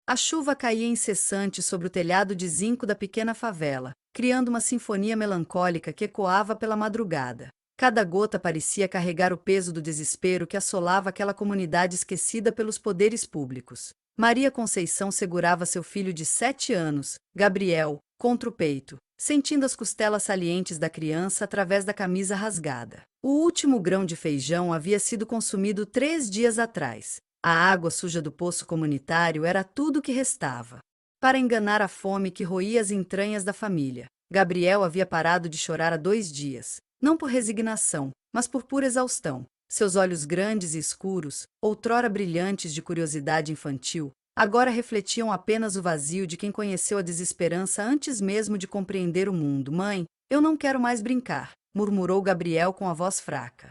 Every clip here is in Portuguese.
A chuva caía incessante sobre o telhado de zinco da pequena favela, criando uma sinfonia melancólica que ecoava pela madrugada. Cada gota parecia carregar o peso do desespero que assolava aquela comunidade esquecida pelos poderes públicos. Maria Conceição segurava seu filho de 7 anos, Gabriel, contra o peito, sentindo as costelas salientes da criança através da camisa rasgada. O último grão de feijão havia sido consumido 3 dias atrás. A água suja do poço comunitário era tudo o que restava. Para enganar a fome que roía as entranhas da família, Gabriel havia parado de chorar há 2 dias, não por resignação, mas por pura exaustão. Seus olhos grandes e escuros, outrora brilhantes de curiosidade infantil, agora refletiam apenas o vazio de quem conheceu a desesperança antes mesmo de compreender o mundo. Mãe, eu não quero mais brincar, murmurou Gabriel com a voz fraca.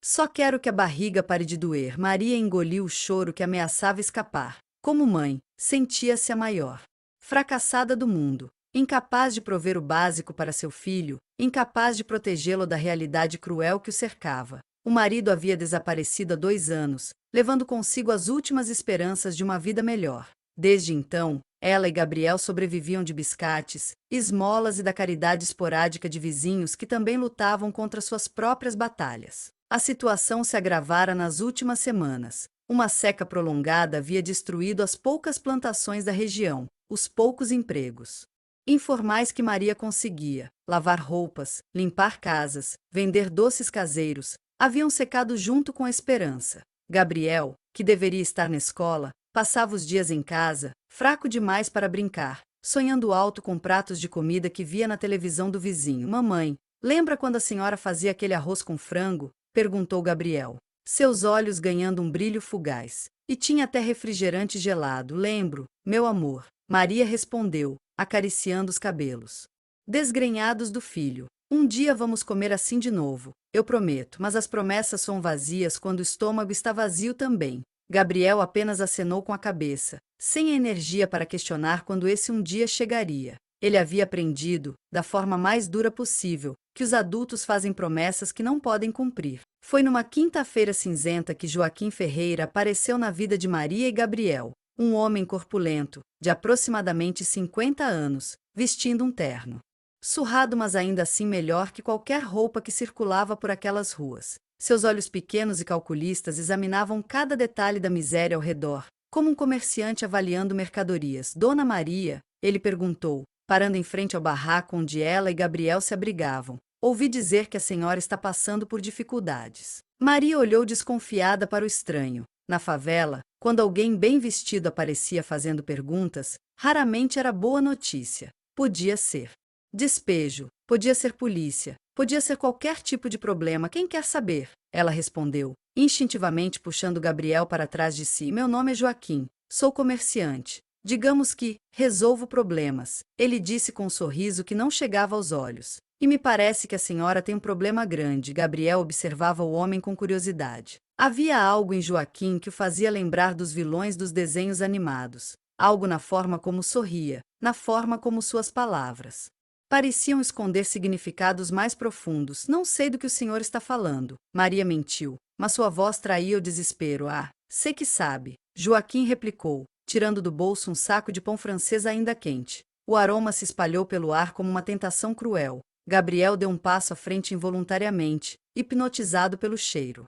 Só quero que a barriga pare de doer. Maria engoliu o choro que ameaçava escapar. Como mãe, sentia-se a maior fracassada do mundo, incapaz de prover o básico para seu filho, incapaz de protegê-lo da realidade cruel que o cercava. O marido havia desaparecido há 2 anos, levando consigo as últimas esperanças de uma vida melhor. Desde então, ela e Gabriel sobreviviam de biscates, esmolas e da caridade esporádica de vizinhos que também lutavam contra suas próprias batalhas. A situação se agravara nas últimas semanas. Uma seca prolongada havia destruído as poucas plantações da região, os poucos empregos informais que Maria conseguia, lavar roupas, limpar casas, vender doces caseiros, haviam secado junto com a esperança. Gabriel, que deveria estar na escola, passava os dias em casa, fraco demais para brincar, sonhando alto com pratos de comida que via na televisão do vizinho. Mamãe, lembra quando a senhora fazia aquele arroz com frango? Perguntou Gabriel, seus olhos ganhando um brilho fugaz. E tinha até refrigerante gelado. Lembro, meu amor. Maria respondeu, acariciando os cabelos desgrenhados do filho. Um dia vamos comer assim de novo, eu prometo, mas as promessas são vazias quando o estômago está vazio também. Gabriel apenas acenou com a cabeça, sem energia para questionar quando esse um dia chegaria. Ele havia aprendido, da forma mais dura possível, que os adultos fazem promessas que não podem cumprir. Foi numa quinta-feira cinzenta que Joaquim Ferreira apareceu na vida de Maria e Gabriel, um homem corpulento, de aproximadamente 50 anos, vestindo um terno surrado, mas ainda assim melhor que qualquer roupa que circulava por aquelas ruas. Seus olhos pequenos e calculistas examinavam cada detalhe da miséria ao redor, como um comerciante avaliando mercadorias. Dona Maria, ele perguntou, parando em frente ao barraco onde ela e Gabriel se abrigavam. Ouvi dizer que a senhora está passando por dificuldades. Maria olhou desconfiada para o estranho. Na favela, quando alguém bem vestido aparecia fazendo perguntas, raramente era boa notícia. Podia ser despejo, podia ser polícia, podia ser qualquer tipo de problema. Quem quer saber? Ela respondeu, instintivamente puxando Gabriel para trás de si. Meu nome é Joaquim, sou comerciante. Digamos que resolvo problemas. Ele disse com um sorriso que não chegava aos olhos. E me parece que a senhora tem um problema grande. Gabriel observava o homem com curiosidade. Havia algo em Joaquim que o fazia lembrar dos vilões dos desenhos animados. Algo na forma como sorria, na forma como suas palavras pareciam esconder significados mais profundos. Não sei do que o senhor está falando. Maria mentiu, mas sua voz traía o desespero. Ah, sei que sabe. Joaquim replicou, tirando do bolso um saco de pão francês ainda quente. O aroma se espalhou pelo ar como uma tentação cruel. Gabriel deu um passo à frente involuntariamente, hipnotizado pelo cheiro.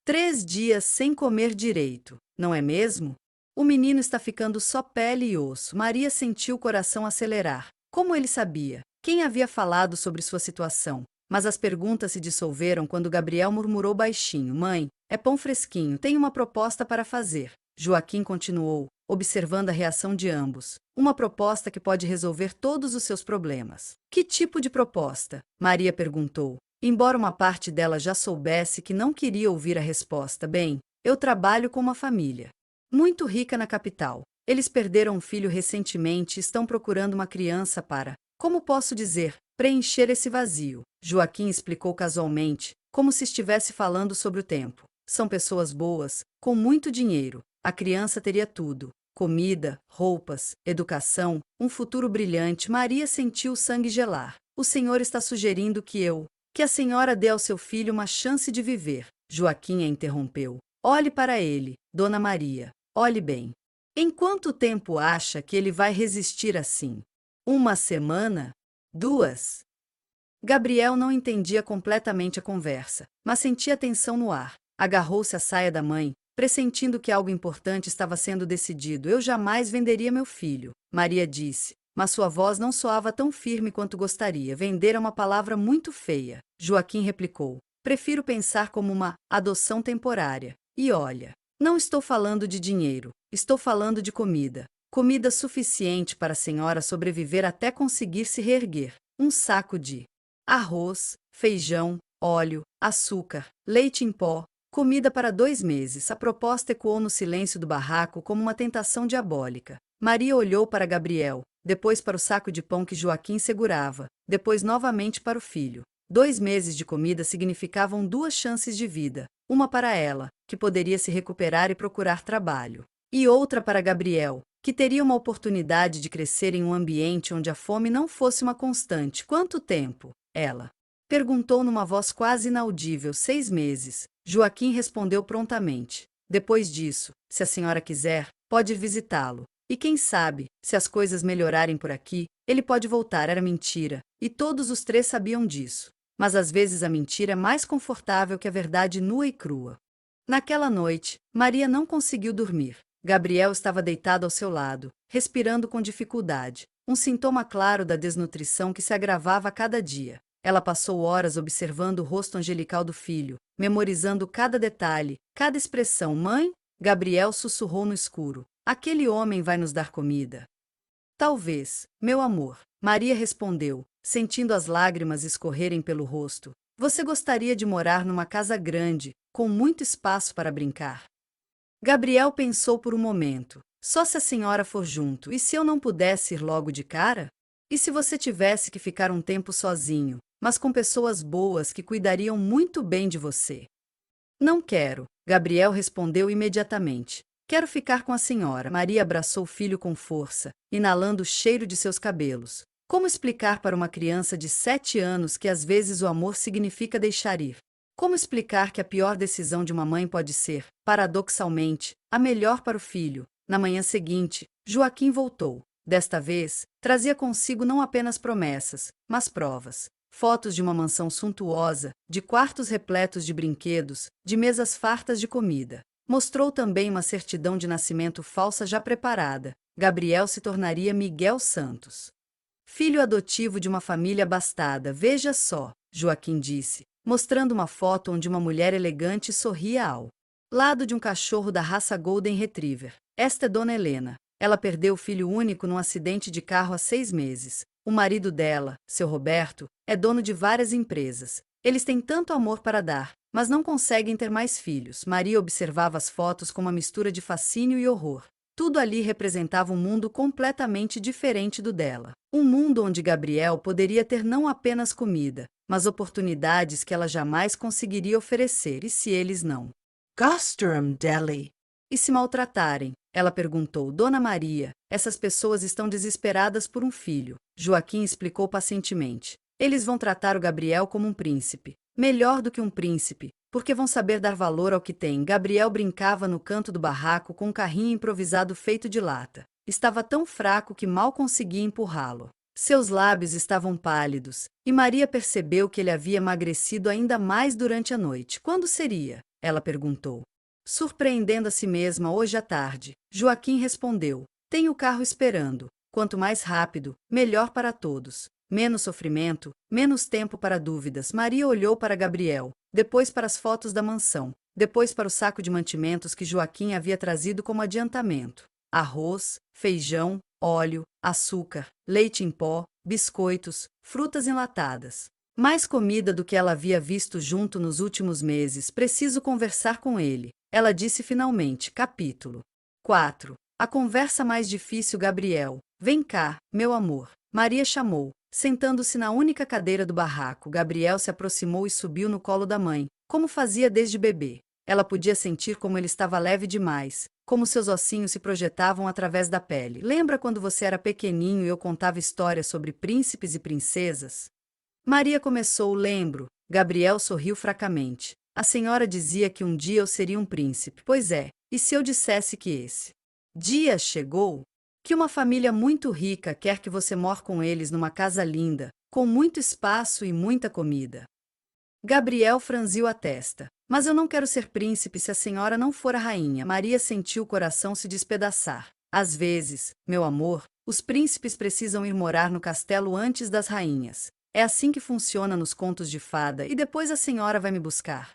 3 dias sem comer direito, não é mesmo? O menino está ficando só pele e osso. Maria sentiu o coração acelerar. Como ele sabia? Quem havia falado sobre sua situação? Mas as perguntas se dissolveram quando Gabriel murmurou baixinho. Mãe, é pão fresquinho, tenho uma proposta para fazer. Joaquim continuou, observando a reação de ambos. Uma proposta que pode resolver todos os seus problemas. Que tipo de proposta? Maria perguntou, embora uma parte dela já soubesse que não queria ouvir a resposta. Bem, eu trabalho com uma família muito rica na capital. Eles perderam um filho recentemente e estão procurando uma criança para, como posso dizer, preencher esse vazio. Joaquim explicou casualmente, como se estivesse falando sobre o tempo. São pessoas boas, com muito dinheiro. A criança teria tudo: comida, roupas, educação, um futuro brilhante. Maria sentiu o sangue gelar. O senhor está sugerindo que a senhora dê ao seu filho uma chance de viver. Joaquim a interrompeu. Olhe para ele, Dona Maria. Olhe bem. Em quanto tempo acha que ele vai resistir assim? Uma semana? 2? Gabriel não entendia completamente a conversa, mas sentia tensão no ar. Agarrou-se à saia da mãe, pressentindo que algo importante estava sendo decidido. Eu jamais venderia meu filho, Maria disse, mas sua voz não soava tão firme quanto gostaria. Vender é uma palavra muito feia, Joaquim replicou. Prefiro pensar como uma adoção temporária. E olha, não estou falando de dinheiro, estou falando de comida. Comida suficiente para a senhora sobreviver até conseguir se reerguer. Um saco de arroz, feijão, óleo, açúcar, leite em pó, comida para 2 meses. A proposta ecoou no silêncio do barraco como uma tentação diabólica. Maria olhou para Gabriel, depois para o saco de pão que Joaquim segurava, depois novamente para o filho. 2 meses de comida significavam 2 chances de vida, uma para ela, que poderia se recuperar e procurar trabalho, e outra para Gabriel, que teria uma oportunidade de crescer em um ambiente onde a fome não fosse uma constante. Quanto tempo? Ela perguntou numa voz quase inaudível. 6 meses. Joaquim respondeu prontamente. Depois disso, se a senhora quiser, pode ir visitá-lo. E quem sabe, se as coisas melhorarem por aqui, ele pode voltar. Era mentira, e todos os 3 sabiam disso. Mas às vezes a mentira é mais confortável que a verdade nua e crua. Naquela noite, Maria não conseguiu dormir. Gabriel estava deitado ao seu lado, respirando com dificuldade, um sintoma claro da desnutrição que se agravava a cada dia. Ela passou horas observando o rosto angelical do filho, memorizando cada detalhe, cada expressão. Mãe? Gabriel sussurrou no escuro. Aquele homem vai nos dar comida. Talvez, meu amor. Maria respondeu, sentindo as lágrimas escorrerem pelo rosto. Você gostaria de morar numa casa grande, com muito espaço para brincar? Gabriel pensou por um momento. Só se a senhora for junto. E se eu não pudesse ir logo de cara? E se você tivesse que ficar um tempo sozinho, mas com pessoas boas que cuidariam muito bem de você? Não quero, Gabriel respondeu imediatamente. Quero ficar com a senhora. Maria abraçou o filho com força, inalando o cheiro de seus cabelos. Como explicar para uma criança de 7 anos que às vezes o amor significa deixar ir? Como explicar que a pior decisão de uma mãe pode ser, paradoxalmente, a melhor para o filho? Na manhã seguinte, Joaquim voltou. Desta vez, trazia consigo não apenas promessas, mas provas. Fotos de uma mansão suntuosa, de quartos repletos de brinquedos, de mesas fartas de comida. Mostrou também uma certidão de nascimento falsa já preparada. Gabriel se tornaria Miguel Santos, filho adotivo de uma família abastada. Veja só, Joaquim disse, mostrando uma foto onde uma mulher elegante sorria ao lado de um cachorro da raça Golden Retriever. Esta é Dona Helena. Ela perdeu o filho único num acidente de carro há 6 meses. O marido dela, seu Roberto, é dono de várias empresas. Eles têm tanto amor para dar, mas não conseguem ter mais filhos. Maria observava as fotos com uma mistura de fascínio e horror. Tudo ali representava um mundo completamente diferente do dela. Um mundo onde Gabriel poderia ter não apenas comida, mas oportunidades que ela jamais conseguiria oferecer. E se eles não gostam dele? E se maltratarem? Ela perguntou. Dona Maria, essas pessoas estão desesperadas por um filho. Joaquim explicou pacientemente. Eles vão tratar o Gabriel como um príncipe. Melhor do que um príncipe, porque vão saber dar valor ao que têm. Gabriel brincava no canto do barraco com um carrinho improvisado feito de lata. Estava tão fraco que mal conseguia empurrá-lo. Seus lábios estavam pálidos, e Maria percebeu que ele havia emagrecido ainda mais durante a noite. Quando seria? Ela perguntou. Surpreendendo a si mesma hoje à tarde, Joaquim respondeu. Tem o carro esperando. Quanto mais rápido, melhor para todos. Menos sofrimento, menos tempo para dúvidas. Maria olhou para Gabriel, depois para as fotos da mansão, depois para o saco de mantimentos que Joaquim havia trazido como adiantamento. Arroz, feijão, óleo, açúcar, leite em pó, biscoitos, frutas enlatadas. Mais comida do que ela havia visto junto nos últimos meses. Preciso conversar com ele. Ela disse finalmente. Capítulo 4. A conversa mais difícil. Gabriel. Vem cá, meu amor. Maria chamou, sentando-se na única cadeira do barraco. Gabriel se aproximou e subiu no colo da mãe, como fazia desde bebê. Ela podia sentir como ele estava leve demais, como seus ossinhos se projetavam através da pele. Lembra quando você era pequeninho e eu contava histórias sobre príncipes e princesas? Maria começou. Lembro. Gabriel sorriu fracamente. A senhora dizia que um dia eu seria um príncipe. Pois é, e se eu dissesse que esse Dia chegou que uma família muito rica quer que você mora com eles numa casa linda, com muito espaço e muita comida. Gabriel franziu a testa. Mas eu não quero ser príncipe se a senhora não for a rainha. Maria sentiu o coração se despedaçar. Às vezes, meu amor, os príncipes precisam ir morar no castelo antes das rainhas. É assim que funciona nos contos de fada e depois a senhora vai me buscar.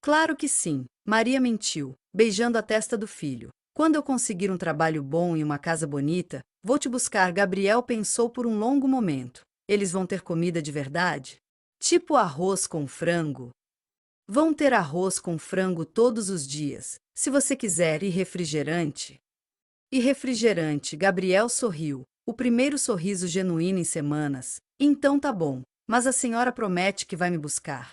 Claro que sim, Maria mentiu, beijando a testa do filho. Quando eu conseguir um trabalho bom e uma casa bonita, vou te buscar. Gabriel pensou por um longo momento. Eles vão ter comida de verdade? Tipo arroz com frango? Vão ter arroz com frango todos os dias. Se você quiser, e refrigerante? E refrigerante, Gabriel sorriu. O primeiro sorriso genuíno em semanas. Então tá bom, mas a senhora promete que vai me buscar.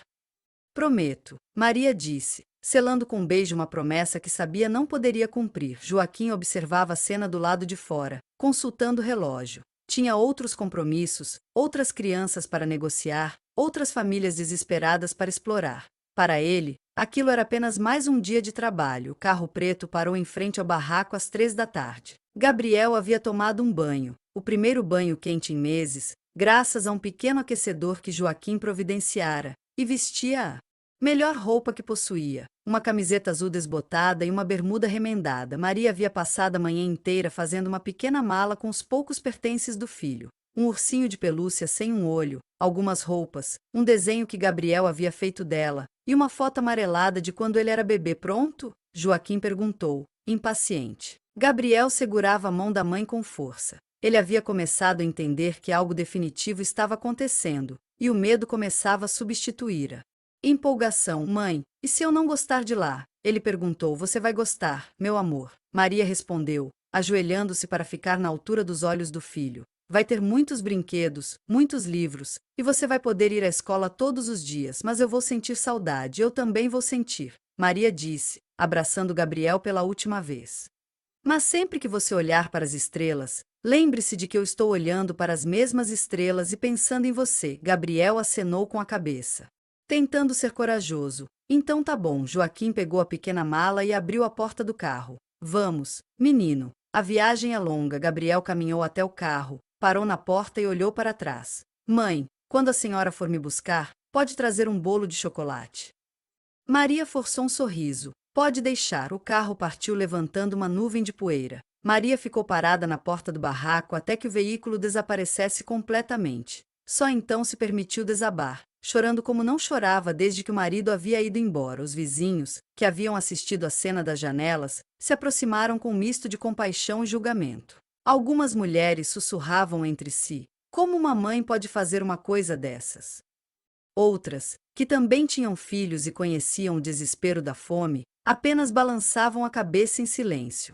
Prometo, Maria disse, selando com um beijo uma promessa que sabia não poderia cumprir. Joaquim observava a cena do lado de fora, consultando o relógio. Tinha outros compromissos, outras crianças para negociar, outras famílias desesperadas para explorar. Para ele, aquilo era apenas mais um dia de trabalho. O carro preto parou em frente ao barraco às 3 da tarde. Gabriel havia tomado um banho, o primeiro banho quente em meses, graças a um pequeno aquecedor que Joaquim providenciara, e vestia a melhor roupa que possuía, uma camiseta azul desbotada e uma bermuda remendada. Maria havia passado a manhã inteira fazendo uma pequena mala com os poucos pertences do filho. Um ursinho de pelúcia sem um olho, algumas roupas, um desenho que Gabriel havia feito dela, e uma foto amarelada de quando ele era bebê. Pronto? Joaquim perguntou, impaciente. Gabriel segurava a mão da mãe com força. Ele havia começado a entender que algo definitivo estava acontecendo, e o medo começava a substituir-a empolgação. Mãe, e se eu não gostar de lá? Ele perguntou. Você vai gostar, meu amor. Maria respondeu, ajoelhando-se para ficar na altura dos olhos do filho. Vai ter muitos brinquedos, muitos livros, e você vai poder ir à escola todos os dias, mas eu vou sentir saudade. Eu também vou sentir, Maria disse, abraçando Gabriel pela última vez. Mas sempre que você olhar para as estrelas, lembre-se de que eu estou olhando para as mesmas estrelas e pensando em você. Gabriel acenou com a cabeça, tentando ser corajoso. Então tá bom. Joaquim pegou a pequena mala e abriu a porta do carro. Vamos, menino. A viagem é longa. Gabriel caminhou até o carro, parou na porta e olhou para trás. Mãe, quando a senhora for me buscar, pode trazer um bolo de chocolate. Maria forçou um sorriso. Pode deixar. O carro partiu levantando uma nuvem de poeira. Maria ficou parada na porta do barraco até que o veículo desaparecesse completamente. Só então se permitiu desabar, chorando como não chorava desde que o marido havia ido embora. Os vizinhos, que haviam assistido à cena das janelas, se aproximaram com um misto de compaixão e julgamento. Algumas mulheres sussurravam entre si: como uma mãe pode fazer uma coisa dessas? Outras, que também tinham filhos e conheciam o desespero da fome, apenas balançavam a cabeça em silêncio.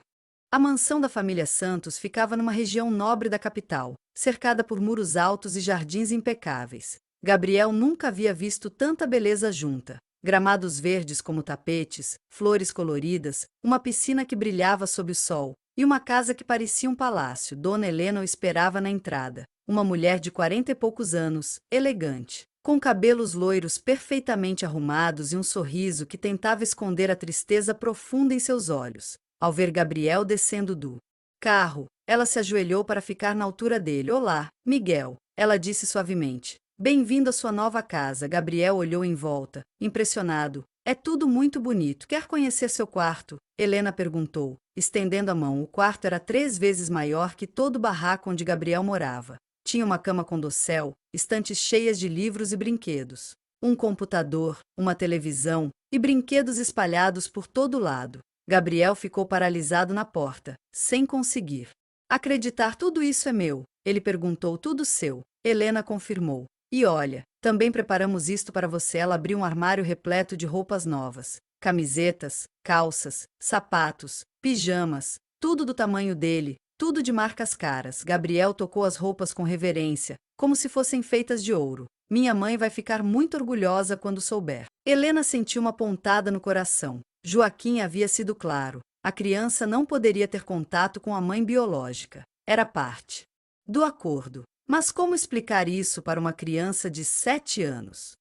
A mansão da família Santos ficava numa região nobre da capital, cercada por muros altos e jardins impecáveis. Gabriel nunca havia visto tanta beleza junta. Gramados verdes como tapetes, flores coloridas, uma piscina que brilhava sob o sol, e uma casa que parecia um palácio. Dona Helena o esperava na entrada. Uma mulher de 40 e poucos anos, elegante, com cabelos loiros perfeitamente arrumados e um sorriso que tentava esconder a tristeza profunda em seus olhos. Ao ver Gabriel descendo do carro, ela se ajoelhou para ficar na altura dele. Olá, Miguel, ela disse suavemente. Bem-vindo à sua nova casa. Gabriel olhou em volta, impressionado. É tudo muito bonito. Quer conhecer seu quarto? Helena perguntou, estendendo a mão. O quarto era 3 vezes maior que todo o barraco onde Gabriel morava. Tinha uma cama com dossel, estantes cheias de livros e brinquedos, um computador, uma televisão e brinquedos espalhados por todo lado. Gabriel ficou paralisado na porta, sem conseguir acreditar. Tudo isso é meu? Ele perguntou. Tudo seu. Helena confirmou. E olha, também preparamos isto para você. Ela abriu um armário repleto de roupas novas, camisetas, calças, sapatos, pijamas, tudo do tamanho dele, tudo de marcas caras. Gabriel tocou as roupas com reverência, como se fossem feitas de ouro. Minha mãe vai ficar muito orgulhosa quando souber. Helena sentiu uma pontada no coração. Joaquim havia sido claro. A criança não poderia ter contato com a mãe biológica. Era parte do acordo. Mas como explicar isso para uma criança de 7 anos?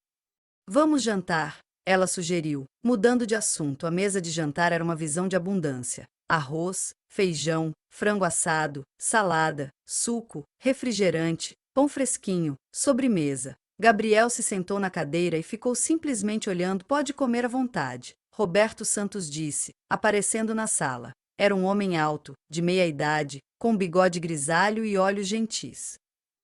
Vamos jantar, ela sugeriu, mudando de assunto. A mesa de jantar era uma visão de abundância. arroz, feijão, frango assado, salada, suco, refrigerante, pão fresquinho, sobremesa. Gabriel se sentou na cadeira e ficou simplesmente olhando. Pode comer à vontade, Roberto Santos disse, aparecendo na sala. Era um homem alto, de meia idade, com bigode grisalho e olhos gentis.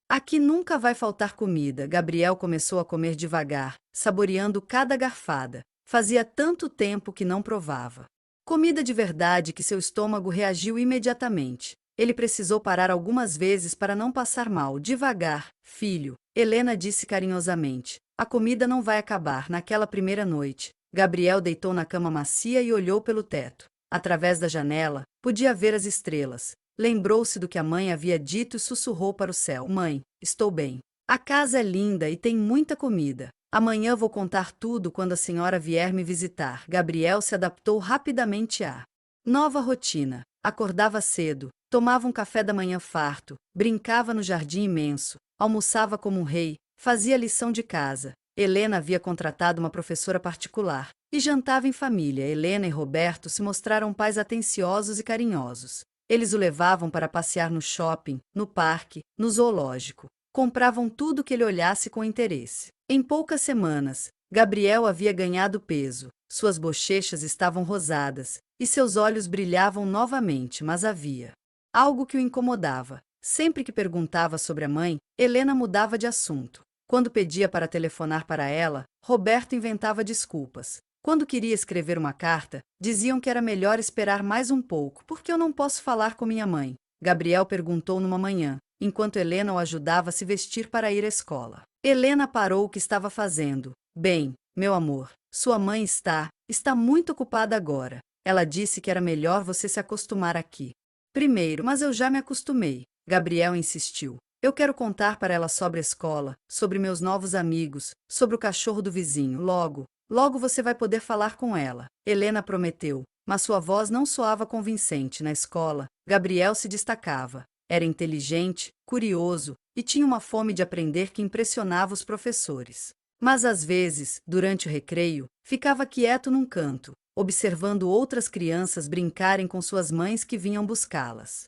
Aqui nunca vai faltar comida. Gabriel começou a comer devagar, saboreando cada garfada. Fazia tanto tempo que não provava. Comida de verdade que seu estômago reagiu imediatamente. Ele precisou parar algumas vezes para não passar mal. Devagar, filho, Helena disse carinhosamente. A comida não vai acabar naquela primeira noite. Gabriel deitou na cama macia e olhou pelo teto. Através da janela, podia ver as estrelas. Lembrou-se do que a mãe havia dito e sussurrou para o céu. Mãe, estou bem. A casa é linda e tem muita comida. Amanhã vou contar tudo quando a senhora vier me visitar. Gabriel se adaptou rapidamente à nova rotina. Acordava cedo, tomava um café da manhã farto, brincava no jardim imenso, almoçava como um rei, fazia lição de casa. Helena havia contratado uma professora particular e jantava em família. Helena e Roberto se mostraram pais atenciosos e carinhosos. Eles o levavam para passear no shopping, no parque, no zoológico. Compravam tudo que ele olhasse com interesse. Em poucas semanas, Gabriel havia ganhado peso, suas bochechas estavam rosadas, e seus olhos brilhavam novamente, mas havia algo que o incomodava. Sempre que perguntava sobre a mãe, Helena mudava de assunto. Quando pedia para telefonar para ela, Roberto inventava desculpas. Quando queria escrever uma carta, diziam que era melhor esperar mais um pouco, porque eu não posso falar com minha mãe. Gabriel perguntou numa manhã, enquanto Helena o ajudava a se vestir para ir à escola. Helena parou o que estava fazendo. Bem, meu amor, sua mãe está muito ocupada agora. Ela disse que era melhor você se acostumar aqui. Primeiro, mas eu já me acostumei. Gabriel insistiu. Eu quero contar para ela sobre a escola, sobre meus novos amigos, sobre o cachorro do vizinho. Logo você vai poder falar com ela. Helena prometeu, mas sua voz não soava convincente. Na escola, Gabriel se destacava. Era inteligente, curioso, e tinha uma fome de aprender que impressionava os professores. Mas às vezes, durante o recreio, ficava quieto num canto, observando outras crianças brincarem com suas mães que vinham buscá-las.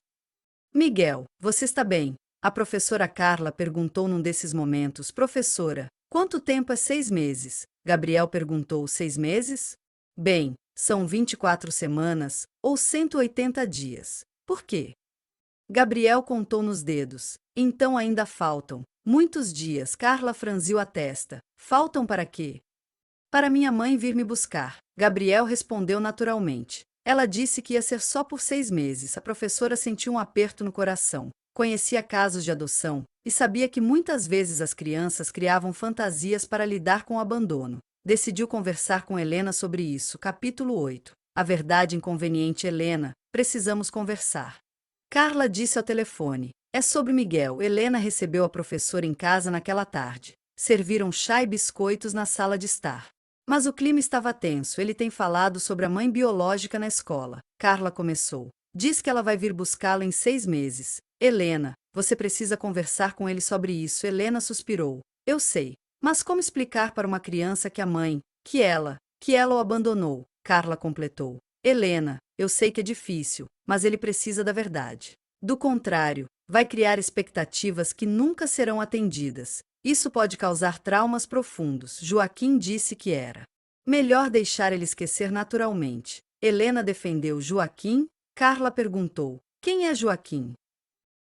Miguel, você está bem? A professora Carla perguntou num desses momentos. Professora, quanto tempo é 6 meses? Gabriel perguntou. 6 meses? Bem, são 24 semanas, ou 180 dias. Por quê? Gabriel contou nos dedos. Então ainda faltam muitos dias. Carla franziu a testa. Faltam para quê? Para minha mãe vir me buscar. Gabriel respondeu naturalmente. Ela disse que ia ser só por 6 meses. A professora sentiu um aperto no coração. Conhecia casos de adoção e sabia que muitas vezes as crianças criavam fantasias para lidar com o abandono. Decidiu conversar com Helena sobre isso. Capítulo 8. A verdade inconveniente. Helena, precisamos conversar. Carla disse ao telefone. É sobre Miguel. Helena recebeu a professora em casa naquela tarde. Serviram chá e biscoitos na sala de estar. Mas o clima estava tenso. Ele tem falado sobre a mãe biológica na escola. Carla começou. Diz que ela vai vir buscá-lo em 6 meses. Helena, você precisa conversar com ele sobre isso. Helena suspirou. Eu sei. Mas como explicar para uma criança que a mãe, que ela o abandonou? Carla completou. Helena, eu sei que é difícil, mas ele precisa da verdade. Do contrário, vai criar expectativas que nunca serão atendidas. Isso pode causar traumas profundos. Joaquim disse que era melhor deixar ele esquecer naturalmente. Helena defendeu Joaquim. Carla perguntou. Quem é Joaquim?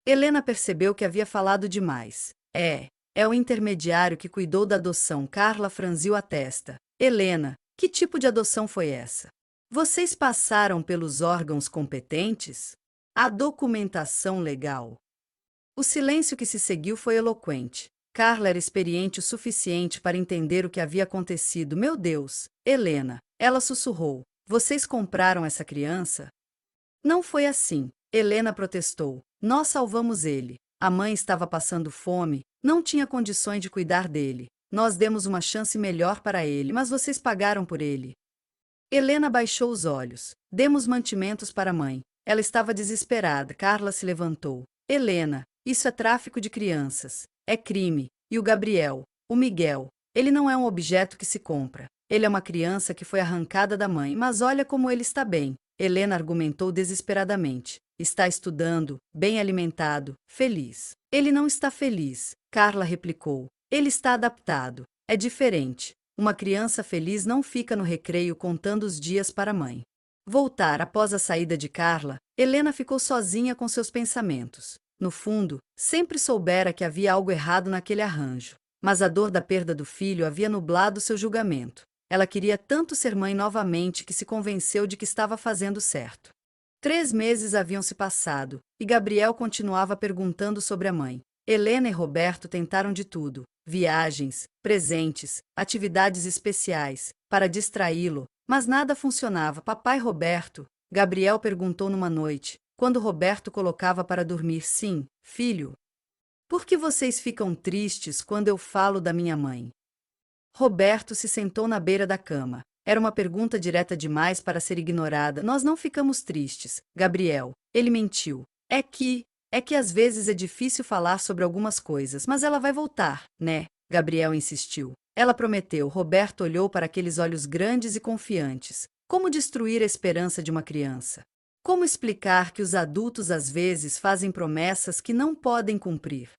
Helena percebeu que havia falado demais. É o intermediário que cuidou da adoção. Carla franziu a testa. Helena, que tipo de adoção foi essa? Vocês passaram pelos órgãos competentes? A documentação legal. O silêncio que se seguiu foi eloquente. Carla era experiente o suficiente para entender o que havia acontecido. Meu Deus, Helena, ela sussurrou. Vocês compraram essa criança? Não foi assim. Helena protestou. Nós salvamos ele. A mãe estava passando fome, não tinha condições de cuidar dele. Nós demos uma chance melhor para ele, mas vocês pagaram por ele. Helena baixou os olhos. Demos mantimentos para a mãe. Ela estava desesperada. Carla se levantou. Helena, isso é tráfico de crianças. É crime. E o Miguel, ele não é um objeto que se compra. Ele é uma criança que foi arrancada da mãe, mas olha como ele está bem. Helena argumentou desesperadamente. Está estudando, bem alimentado, feliz. Ele não está feliz, Carla replicou. Ele está adaptado. É diferente. Uma criança feliz não fica no recreio contando os dias para a mãe. Voltar após a saída de Carla, Helena ficou sozinha com seus pensamentos. No fundo, sempre soubera que havia algo errado naquele arranjo. Mas a dor da perda do filho havia nublado seu julgamento. Ela queria tanto ser mãe novamente que se convenceu de que estava fazendo certo. 3 meses haviam se passado, e Gabriel continuava perguntando sobre a mãe. Helena e Roberto tentaram de tudo: viagens, presentes, atividades especiais, para distraí-lo, mas nada funcionava. Papai Roberto, Gabriel perguntou numa noite, quando Roberto colocava para dormir. Sim, filho. Por que vocês ficam tristes quando eu falo da minha mãe? Roberto se sentou na beira da cama. Era uma pergunta direta demais para ser ignorada. Nós não ficamos tristes, Gabriel. Ele mentiu. É que às vezes é difícil falar sobre algumas coisas, mas ela vai voltar, né? Gabriel insistiu. Ela prometeu. Roberto olhou para aqueles olhos grandes e confiantes. Como destruir a esperança de uma criança? Como explicar que os adultos às vezes fazem promessas que não podem cumprir?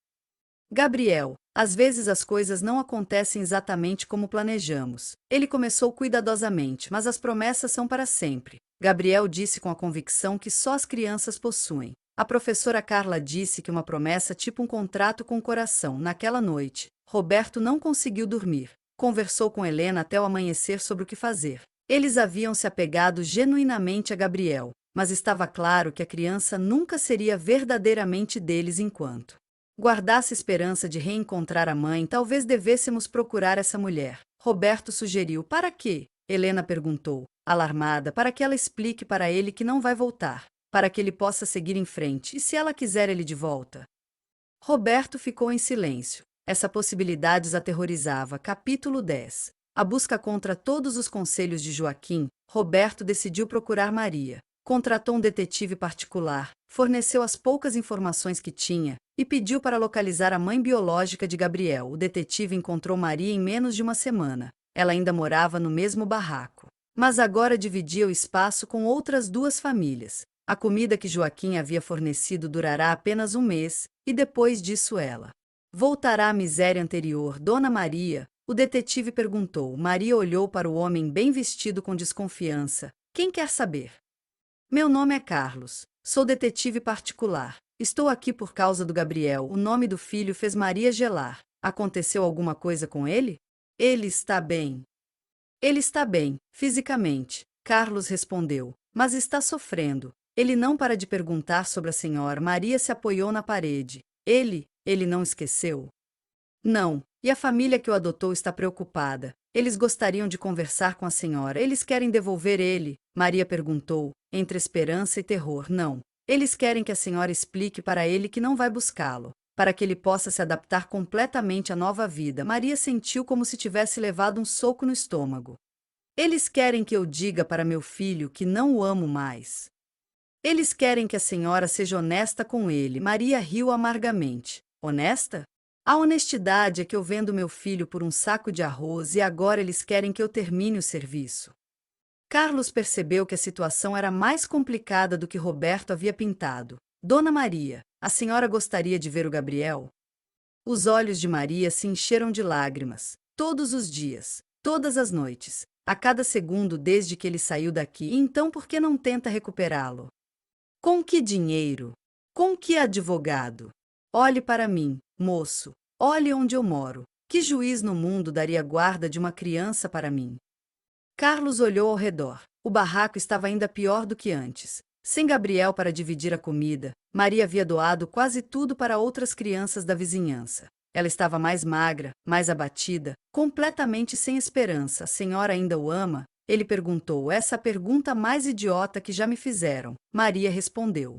Gabriel, às vezes as coisas não acontecem exatamente como planejamos. Ele começou cuidadosamente, mas as promessas são para sempre. Gabriel disse com a convicção que só as crianças possuem. A professora Carla disse que uma promessa é tipo um contrato com o coração. Naquela noite, Roberto não conseguiu dormir. Conversou com Helena até o amanhecer sobre o que fazer. Eles haviam se apegado genuinamente a Gabriel, mas estava claro que a criança nunca seria verdadeiramente deles enquanto guardasse esperança de reencontrar a mãe. Talvez devêssemos procurar essa mulher. Roberto sugeriu. Para quê? Helena perguntou, alarmada. Para que ela explique para ele que não vai voltar, para que ele possa seguir em frente. E se ela quiser ele de volta? Roberto ficou em silêncio. Essa possibilidade os aterrorizava. Capítulo 10. A busca contra todos os conselhos de Joaquim, Roberto decidiu procurar Maria. Contratou um detetive particular, forneceu as poucas informações que tinha e pediu para localizar a mãe biológica de Gabriel. O detetive encontrou Maria em menos de uma semana. Ela ainda morava no mesmo barraco, mas agora dividia o espaço com outras 2 famílias. A comida que Joaquim havia fornecido durará apenas um mês, e depois disso ela voltará à miséria anterior. Dona Maria, o detetive perguntou. Maria olhou para o homem bem vestido com desconfiança. Quem quer saber? Meu nome é Carlos. Sou detetive particular. Estou aqui por causa do Gabriel. O nome do filho fez Maria gelar. Aconteceu alguma coisa com ele? Ele está bem. Ele está bem, fisicamente, Carlos respondeu, mas está sofrendo. Ele não para de perguntar sobre a senhora. Maria se apoiou na parede. Ele não esqueceu? Não, e a família que o adotou está preocupada. Eles gostariam de conversar com a senhora. Eles querem devolver ele? Maria perguntou, entre esperança e terror. Não. Eles querem que a senhora explique para ele que não vai buscá-lo, para que ele possa se adaptar completamente à nova vida. Maria sentiu como se tivesse levado um soco no estômago. Eles querem que eu diga para meu filho que não o amo mais. Eles querem que a senhora seja honesta com ele. Maria riu amargamente. Honesta? A honestidade é que eu vendo meu filho por um saco de arroz e agora eles querem que eu termine o serviço. Carlos percebeu que a situação era mais complicada do que Roberto havia pintado. Dona Maria, a senhora gostaria de ver o Gabriel? Os olhos de Maria se encheram de lágrimas. Todos os dias, todas as noites, a cada segundo desde que ele saiu daqui. Então por que não tenta recuperá-lo? Com que dinheiro? Com que advogado? Olhe para mim, moço. Olhe onde eu moro. Que juiz no mundo daria guarda de uma criança para mim? Carlos olhou ao redor. O barraco estava ainda pior do que antes. Sem Gabriel para dividir a comida, Maria havia doado quase tudo para outras crianças da vizinhança. Ela estava mais magra, mais abatida, completamente sem esperança. A senhora ainda o ama? Ele perguntou. Essa pergunta mais idiota que já me fizeram. Maria respondeu.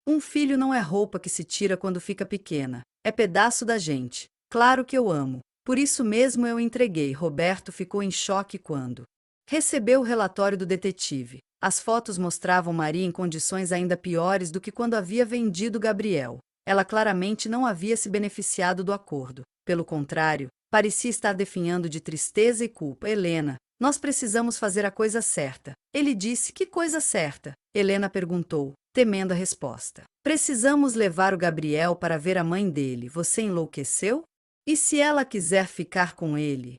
Um filho não é roupa que se tira quando fica pequena. É pedaço da gente. Claro que eu amo. Por isso mesmo eu entreguei. Roberto ficou em choque quando recebeu o relatório do detetive. As fotos mostravam Maria em condições ainda piores do que quando havia vendido Gabriel. Ela claramente não havia se beneficiado do acordo. Pelo contrário, parecia estar definhando de tristeza e culpa. Helena, Nós precisamos fazer a coisa certa. Ele disse: Que coisa certa? Helena perguntou, temendo a resposta. Precisamos levar o Gabriel para ver a mãe dele. Você enlouqueceu? E se ela quiser ficar com ele?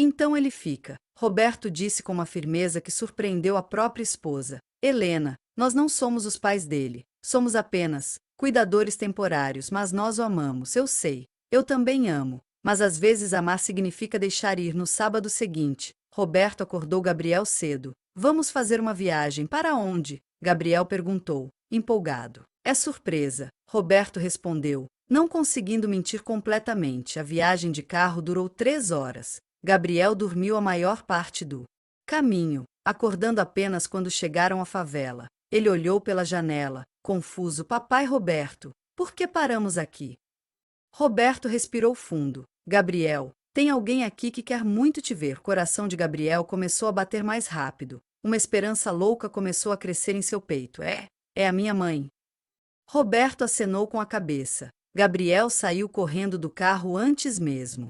Então ele fica. Roberto disse com uma firmeza que surpreendeu a própria esposa. Helena, nós não somos os pais dele. Somos apenas cuidadores temporários, mas nós o amamos, eu sei. Eu também amo. Mas às vezes amar significa deixar ir. No sábado seguinte, Roberto acordou Gabriel cedo. Vamos fazer uma viagem. Para onde? Gabriel perguntou, empolgado. É surpresa, Roberto respondeu, não conseguindo mentir completamente. A viagem de carro durou 3 horas. Gabriel dormiu a maior parte do caminho, acordando apenas quando chegaram à favela. Ele olhou pela janela, confuso. Papai Roberto, por que paramos aqui? Roberto respirou fundo. Gabriel, tem alguém aqui que quer muito te ver. O coração de Gabriel começou a bater mais rápido. Uma esperança louca começou a crescer em seu peito. É a minha mãe. Roberto acenou com a cabeça. Gabriel saiu correndo do carro antes mesmo